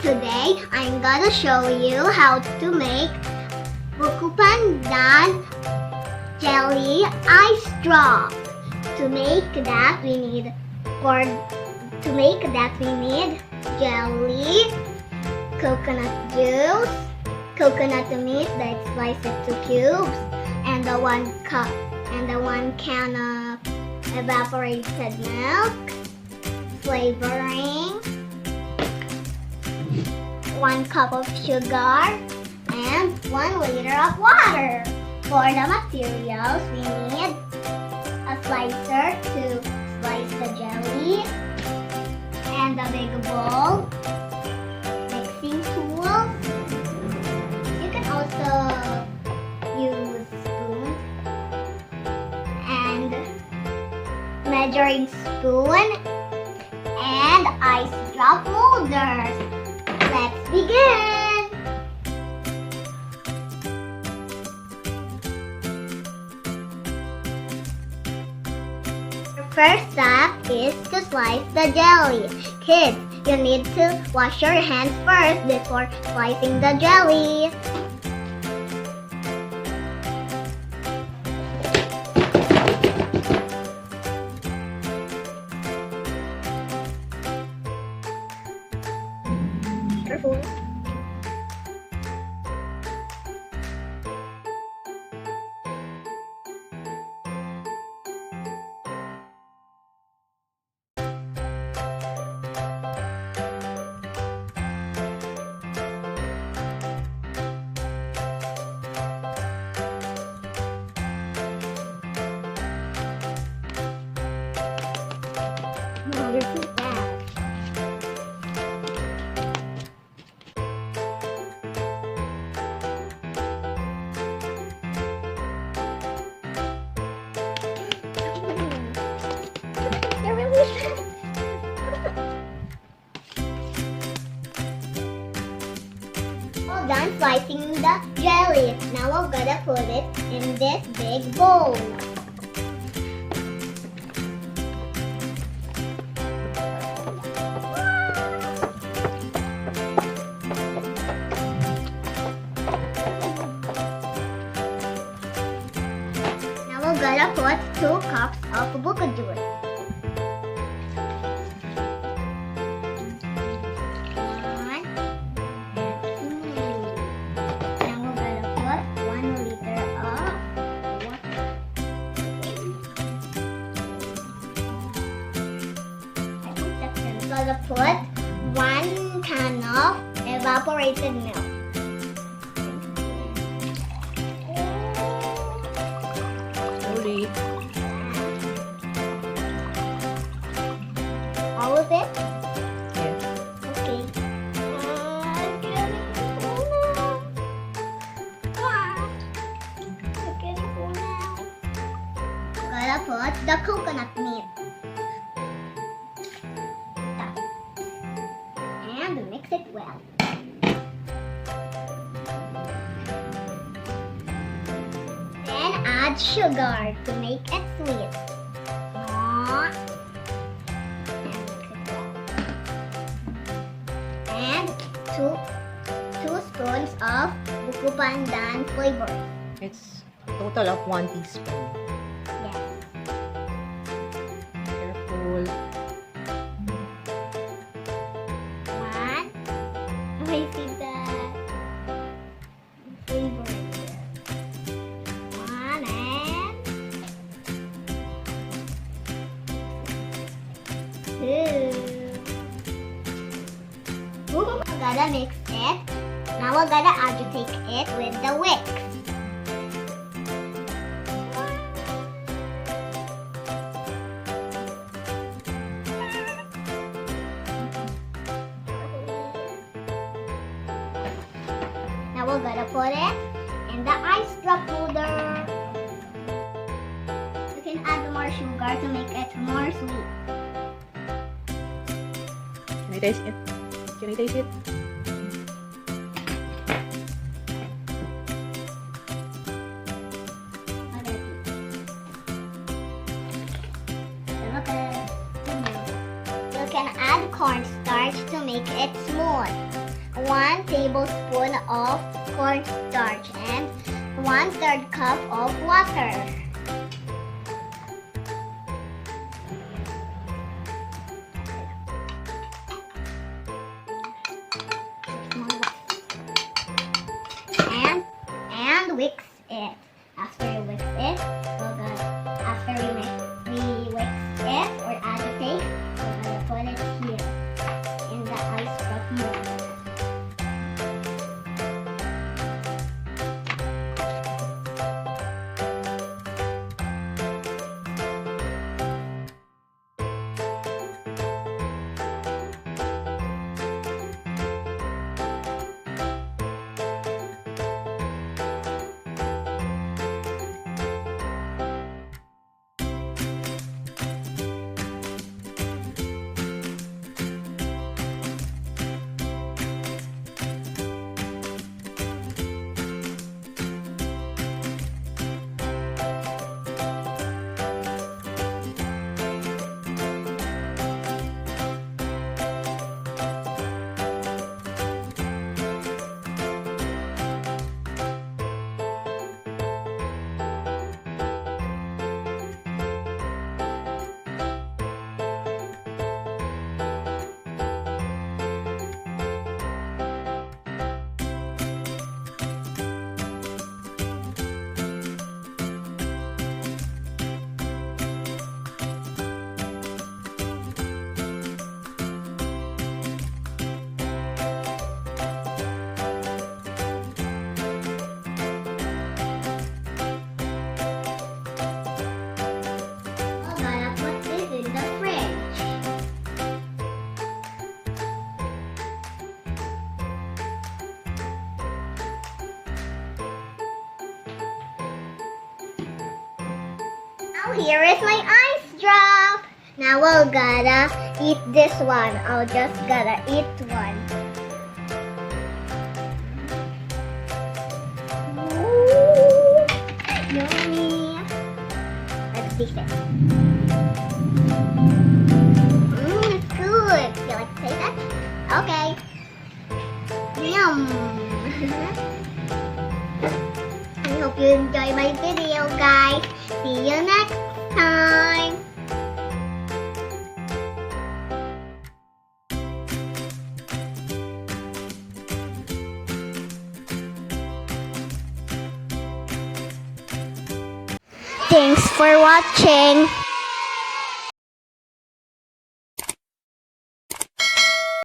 Today, I'm gonna show you how to make Buko-pandan jelly ice drop. To make that, we need jelly, coconut juice, coconut meat that sliced into cubes, and the 1 can of evaporated milk, flavoring, 1 cup of sugar, and 1 liter of water. For the materials, we need a slicer to slice the jelly, and a big bowl, mixing tool. You can also use spoon and measuring spoon and ice drop molders. Let's begin! The first step is to slice the jelly. Kids, you need to wash your hands first before slicing the jelly. Careful. No, you're too fast. You're really fast. All done slicing the jelly. Now I'm gonna put it in this big bowl. Now we're gonna put 2 cups of buko juice. 1, 2. Now we're gonna put 1 liter of water. I think that's it. We're gonna put 1 can of evaporated milk. All of it? Yes. Okay. Gonna put the coconut meat. And mix it well. Then add sugar to make it sweet. And 2 spoons of Buko-pandan flavor. It's a total of 1 teaspoon. Yes. Careful. 1. I see the flavor here. 1 and 2. We're gonna mix it. Now we're gonna agitate it with the wick. Now we're gonna put it in the ice drop holder. You can add more sugar to make it more sweet. Can I taste it? Can I taste it? You can add cornstarch to make it smooth. 1 tablespoon of cornstarch and 1/3 cup of water. And whisk it. After you whisk it, after we whisk it or agitate, we're gonna put it here in the ice drop mold. Now here is my ice drop. Now we're gonna eat this one. I'll just gonna eat one. Ooh, yummy. Let's taste it. It's good. You like to taste it? Okay. Yum. I hope you enjoy my video, guys. See you next time. Thanks for watching.